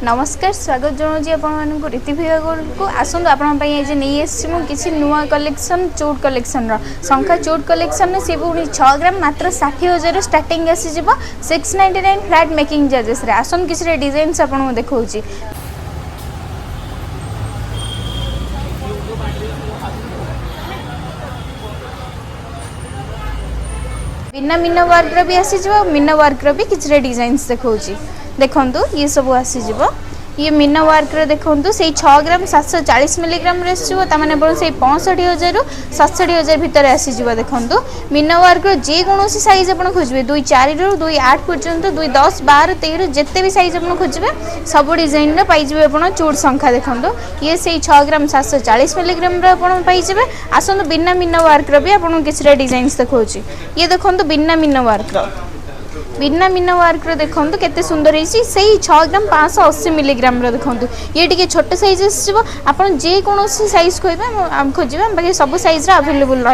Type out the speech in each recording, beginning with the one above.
नमस्कार स्वागत जनाऊँगी आपको रीति विभाग को आसतु आपंपाई आज नहीं आसी किसी नुआ कलेक्शन चूट कलेक्शन शंखा चूट कलेक्शन सी पुणी 6 ग्राम मात्र 60,000 स्टार्टिंग आसीज 699 फ्लैट मेकिंग चार्जेस आसन किसी डिजाइन आपको देखा बिना मीना वर्क भी आसीज मीना वर्क भी किसी डिजाइन देखा देखु ये सब आसीज ये मीना वर्क देखो से 6 ग्राम 740 मिलीग्राम मैंने से 65,000 रु 67,000 भितर आसीज देखो मीना वर्क जेकोसी सैज आप खोजे 2.4 रु 2.8 पर्यंत 2.10 12 13 जिते भी सैज आप खोजे सब डिजाइन पाइबे आप चूड़ शंखा देखो ये से 6 ग्राम 740 मिलीग्राम पाइबे आसतु बिना मीना वर्क भी आपको किसी डिजाइन देखा ये देखो बिना मीना वर्क देखो केते सुंदर है 6 ग्राम 580 मिलीग्राम देखो ये टी छोट सैज आप जेकोसी सैज खोजे बाकी सब सैज अवेलेबल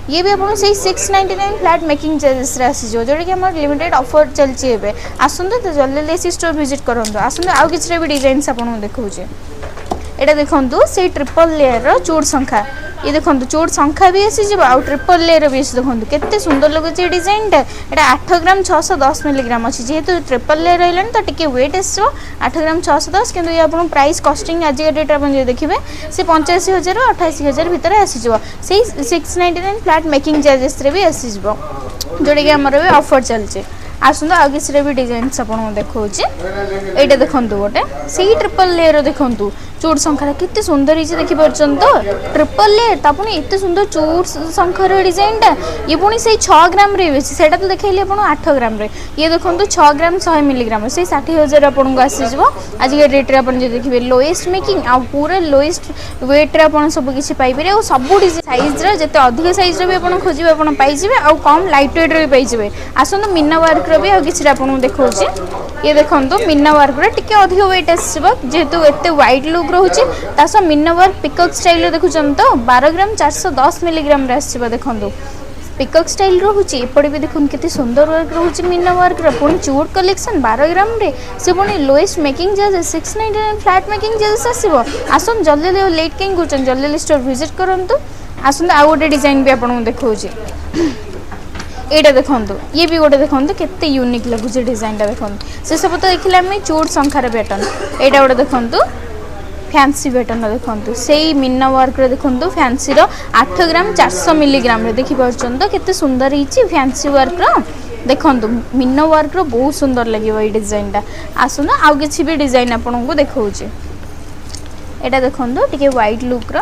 ये भी आपको 699 फ्लैट मेकिंग चार्जेस आसीज जोटा कि आम लिमिटेड ऑफर चलती आसतु तो जल्दी जल्दी स्टोर विजिट करूँ आसतु आउ किसी भी डिजाइन आपको देखा यहाँ देखो से ट्रिपल लेयर चूड़ शंखा ये देखो चूड़ शंखा भी आसीज आउ ट्रिपल लेयर भी देखो केते सुंदर लगे डिजाइनटा यहाँ 8 ग्राम 610 मिलीग्राम अच्छी जेहेतु ट्रिपल लेयर रहा तो टी वेट आसो 8 ग्राम 610 कि आपको प्राइस कस्टिंग आज डेट आप देखिए से 85,000 88,000 भितर आसीज से 699 फ्लैट मेकिंग चार्जेस भी आसीज जोटा कि आमर भी ऑफर चलचे आसतु आउ किसी भी डिजाइन आपको देखा यहाँ देखो गोटे से ट्रिपल लेयर देखो चूड़ शंखार केते सुंदर है देखिए तो ट्रिपल लेयर तापुनी एत सुंदर चूड़ शंखार डिजाइनटा ये पुणी से 6 ग्राम से तो देखिए आप 8 ग्राम ये देखो 6 ग्राम 100 मिलीग्राम से 60,000 आपको आसीज आज के डेट्रे आप देखिए लोएस्ट मेकिंग आ पूरा लोएस्ट वेट्रे आप सब किसी पाइबे और सब सैज जिते अधिक सैज भी आप खोजे आप पाइबे आ कम लाइट वेट भी पाइबे आसतु मीना वर्क भी आ किसी आपको देखा ये देखो मीना वर्क टिके अधिक वेट आसहेतु एत व्हाइट लुक रोचे मीना वर्क पिकॉक स्टाइल देखुं तो 12 ग्राम 410 मिलीग्राम देखो पिकॉक स्टाइल रोचे एपटे भी देखो केते सुंदर वर्क रोचे मीना वर्क पुणी चूड़ कलेक्शन 12 ग्राम रे से पुणी lowest making charges 699 flat making charges आसो आसन जल्दी लेट कहीं कर जल्दी स्टोर विजिट करूँ आसतु आउ गोटे डिजाइन भी आपको देखा यहाँ देखो ये भी गोटे देखो केते यूनिक लगुच डिजाइनटा देखो से सब तो देखिए आम चूड़ शंखार पैटर्न यहाँ गोटे देखो फैंसी पैटर्न देखो से मीना वर्क देखो फैंसी 8 ग्राम 400 मिलीग्राम देखिए केते सुंदर है फैंसी वर्क देखो मीना वर्क बहुत सुंदर लगे ये डिजाइनटा आसना आउ किसी भी डिजाइन आपको देखा यहाँ देखो टे व्हाइट लुक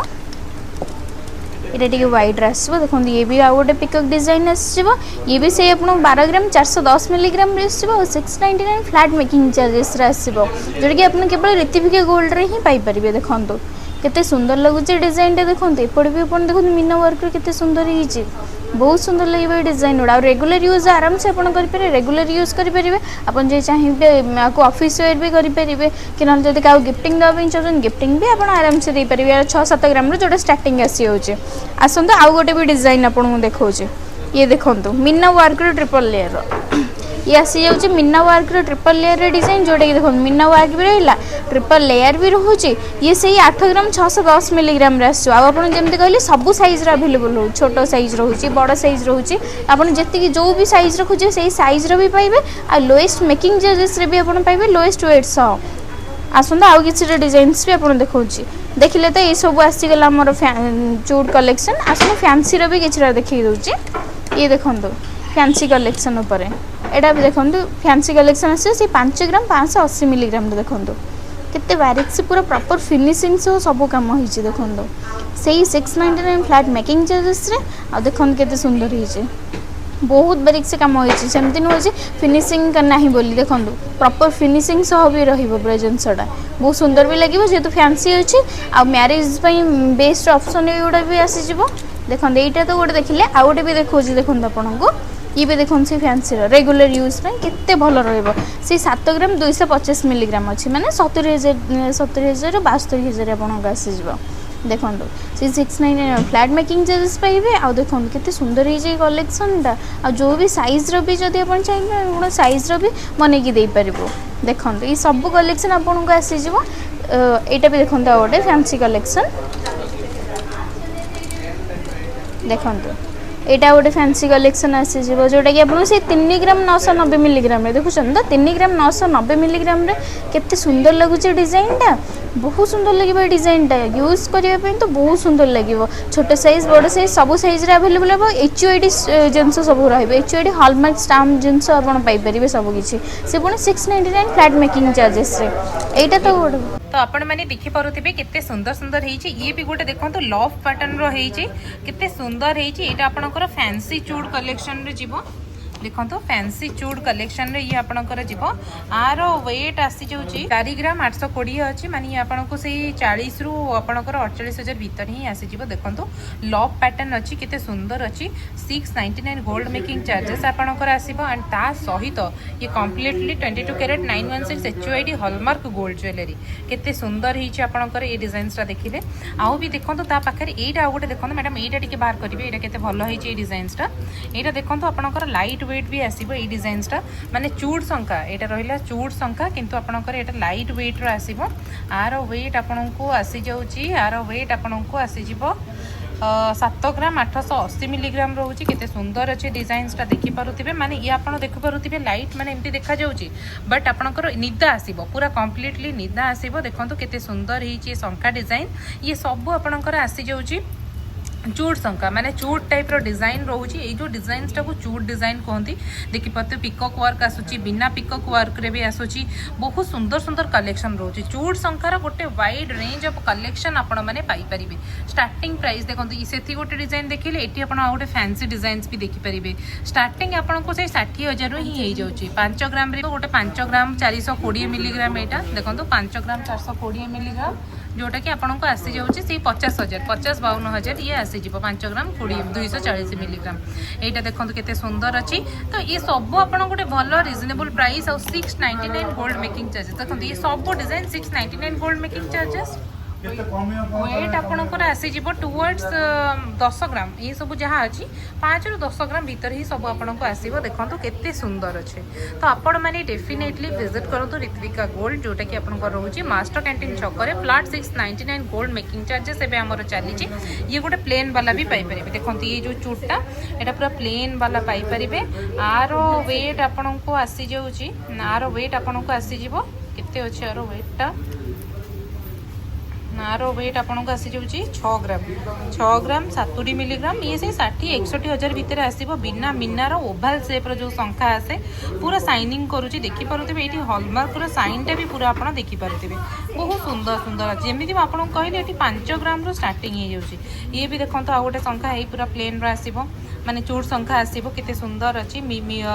ये टी व्हाइट आसो देखो ये भी आउ गोटे पिकॉक डिजाइन आसो ये भी से आपको 12 ग्राम 410 मिलीग्राम 699 फ्लैट मेकिंग चार्जेस आसो जोटा कि आप केवल रीतिभिका गोल्ड रे ही पाइपर देखो केते सुंदर लगुच डिजाइनटा देखो एपटे भी आप देखो मीना वर्क केते सुंदर है बहुत सुंदर लगे डिजाइन गुड़ा रेगुलर यूज आराम से आप रेगुलर यूज करेंगे आप चाहिए आपको ऑफिस वेयर भी करेंगे कि ना जब क्या गिफ्टिंग देवाई चाहते गिफ्टिंग भी आप आराम से दे पारे 6-7 ग्राम जो स्टार्टिंग आसी आसतु आउ गोटे भी डिजाइन आपको देखा ये देखो मीना वर्क ट्रिपल लेयर ये आसी जाऊँगी Meena work triple layer design जोटा कि देखो मीना वर्क भी रहा ट्रिपल लेयर भी रोचे ये से 8 ग्राम 610 मिलीग्राम आसो आपड़ी कहले सब सैज अवेलेबल हो छोट सैज रोचे बड़ सैज रोचे आपड़ जी जो भी सैज खोजे से सैज भी पाइबे आ लोएस्ट मेकिंग चार्जेस भी आप पाइबे लोएस्ट वेट सह आसतु आउ किसी डिजाइन भी आपको देखा देखिले तो ये सब आसीगला आमर चूड़ कलेक्शन आसतु फैंसी भी किसी देखी दूसरी ये देखो फैंसी कलेक्शन उपर यहाँ भी देखो फैंसी कलेक्शन आसे 5 ग्राम 580 मिलीग्राम देखो केते बारीक से पूरा प्रॉपर फिनिशिंग सह सब कम हो देखो से 699 फ्लैट मेकिंग चार्जेस आ देखो केते सुंदर है बहुत बारीक से कम होमती नुहे फिनिशिंग करना ही बोली देखो प्रॉपर फिनिशिंग सह भी पूरा जिनसटा बहुत सुंदर भी लगे जेहेतु फैंसी अच्छे आ मैरिज बेस्ट ऑप्शन एगुड़ा भी आसीज देखो यहीटा तो गोटे देखिले आउ गोटे भी देखा देखो आपको ये भी देखो से फैंसी रेगुलर यूज केते भल रे 7 ग्राम 225 मिलीग्राम अच्छी माने 70,000 72,000 आपको आसीज देखो सी 699 फ्लैट मेकिंग चार्जेस पाइबे। आ देखो केते सुंदर है कलेक्शनटा। आ जो भी साइज रो भी जदि अपन चाहिए आपण साइज रो भी बने की दे पारिबो। देखो ये सब कलेक्शन आपन को आसी जीवो। एटा भी देखो गोटे फैंसी कलेक्शन देखो यहाँ गोटे फैंसी कलेक्शन आसी जोटा कि आपको से 3 ग्राम 990 मिलीग्राम देखुं तो 3 ग्राम 990 मिलीग्राम केते सुंदर लगुच डिजाइनटा। बहुत सुंदर लगे डिजाइनटा यूज करने तो बहुत सुंदर लगे। छोटे साइज बड़ साइज सब साइज अवेलेबल हे। HUID जिनस सब HUID हॉलमार्क स्टाम्प जिनस आपरे सब किसी से पुणी 699 फ्लैट मेकिंग चार्जेस यहाँ तो गोटे तो आपण मैंने देखि पारुथिबे केते सुंदर सुंदर हेछि। ये भी गोटे देखंतु लव पैटर्न रो हेछि केते सुंदर हेछि। एटा आपनकर फैंसी चूड़ कलेक्शन रे जीवो। देखो फैंसी चूड़ कलेक्शन रे ये आपनकर जीवो। आर वेट आसी जाउची 4 ग्राम 820 अछि माने ये आपनको से 40 रु आपनकर 48000 भीतर ही आसी जीवो। देखंतु लव पैटर्न अछि केते सुंदर अछि। 699 गोल्ड मेकिंग चार्जेस आपनकर आसीबो। एंड ता सहित ये completely 22 carat 916 HUID hallmark gold jewellery केते सुंदर हिची आपनकर ये डिजाइन्स रा देखिले। आउ भी देखंतु ता पाखरे एटा गोटे देखंतु मैडम एटा टिके बाहर करिवे। एटा केते भलो हिची ये डिजाइन्स रा। एटा देखंतु आपनकर लाइट वेट भी आसीबो। ये डिजाइन्स टा माने चूड़ संख्या एटा रहिला चूड़ संख्या किंतु आपनकर एटा लाइट वेट रो आसीबो। आर वेट आपनको आसी जाउची। आर वेट आपनको आसी जिवो 7 ग्राम 880 मिलीग्राम रोचे। केते सुंदर अच्छे डिजाइन्स टा देखि पारुथिबे। माने ये आपण देखि पारुथिबे लाइट माने एमती देखा जाउची बट आपनकर निदा आसीबो पूरा कंप्लीटली निदा आसीबो। देखंतु केते सुंदर हिची संख्या डिजाइन। ये सब आपनकर आसी जाउची चूड़ संख्या माने चूड़ टाइप रो डिजाइन रोची। ये जो डिजाइन्स टाको चूड़ डिजाइन कहती देखि पाते पिकॉक वर्क आसुची बिना पिकॉक वर्क रे भी आसुची। बहुत सुंदर सुंदर कलेक्शन रोची। चूड़ संख्यार गोटे वाइड रेंज ऑफ कलेक्शन आपण माने पाई परिबे। स्टार्टिंग प्राइस देखंतु सेठी गोटे डिजाइन देखिले एठी आपण आ गोटे फैंसी डिजाइन्स भी देखि परिबे। स्टार्टिंग आपण को से 60000 रो ही हे जाउची। 5 ग्राम रे गोटे 5 ग्राम 420 मिलीग्राम एटा देखंतु 5 ग्राम 420 मिलीग्राम जोटा कि आपन को आसी जाउची से 50000 50-52,000 ये आसी जीवो। 5 ग्राम 240 मिलीग्राम एटा देखंतु केते सुंदर अछि। तो ये सब आपन गोटे भलो रिजनेबल प्राइस और 699 गोल्ड मेकिंग चार्जेस देखंतु ये सब design 699 gold making charges. Weight आपनकर आसी जीवो टुवर्ड्स 10 ग्राम ये सब जहाँ अच्छी 5 रु 10 ग्राम भीतर ही सब आपन को आसीबो। देखंतु केते सुंदर अच्छे। तो आपण माने डेफिनेटली विजिट करंतु ऋत्विका गोल्ड जोटा कि आपन को रहउची मास्टर कैंटीन छकरे फ्लैट 699 गोल्ड मेकिंग चार्जेस एबे हमर चलीची। ये गोटे प्लेन वाला भी पाई परिबे। देखंतु ये जो चूड़टा एटा पूरा प्लेन वाला पाई परिबे। आरो वेट आपन को आसी जाउची। आरो वेट आपन को आसी जीवो केते अछि आरो वेटटा आर वेट आपन को आसी जाउची 6 ग्राम 70 मिलीग्राम। ये से 60-61,000 भीतर आसीबो। बिना मीनार ओभाल शेप रो जो संख्या आसे पूरा शाइनिंग करूची देखि पारुथिबे। एठी हॉलमार्क रो साइनटा भी पूरा आपन देखि पारुथिबे। बहुत सुंदर सुंदर जेमिति आपन कहले एठी 5 ग्राम रो स्टार्टिंग हे जाउची। ये भी देखंतो आ गोटे संख्या हे पूरा प्लेन रो आसीबो माने चूड़ संख्या आसीबो। केते सुंदर अछि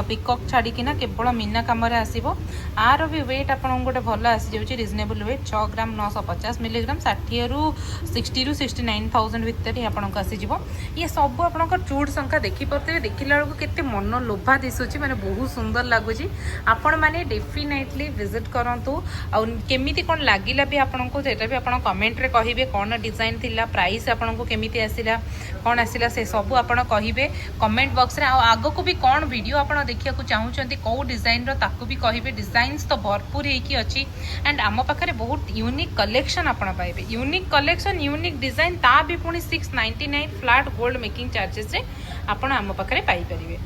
पिकॉक छाडी किना केवल मीना काम रे आसीबो। आर भी वेट आपन गोटे भलो आसी जाउची रिजनेबल वेट 6 ग्राम 950 मिलीग्राम 60 रु 69,000 भीतर ही आपन को आसी जीवो। ये सब आपन चूड़ संख्या देखि परते देखिला बेलू केते मन लोभा दिसुची माने बहुत सुंदर लागुची। आपण माने डेफिनेटली विजिट करंतु। आ केमिति कोन लागिला भी आपन को सेटा भी आपन कमेंट रे कहिबे कोन डिजाइन थिला प्राइस आपन को केमिति आसिला कोन आसिला से सब आपन कहिबे कमेंट बॉक्स रे। आगो को भी कोन वीडियो आपन देखिया को चाहुचंती को डिजाइन रो ताकू भी कहिबे। डिजाइन्स तो भरपूर हेकी अछि एंड आम पाखरे बहुत यूनिक कलेक्शन आपन पाइबे। यूनिक कलेक्शन यूनिक डिजाइन ता भी पुणी 699 फ्लैट गोल्ड मेकिंग चार्जेस रे आपन आम पाखरे पाई परिबे।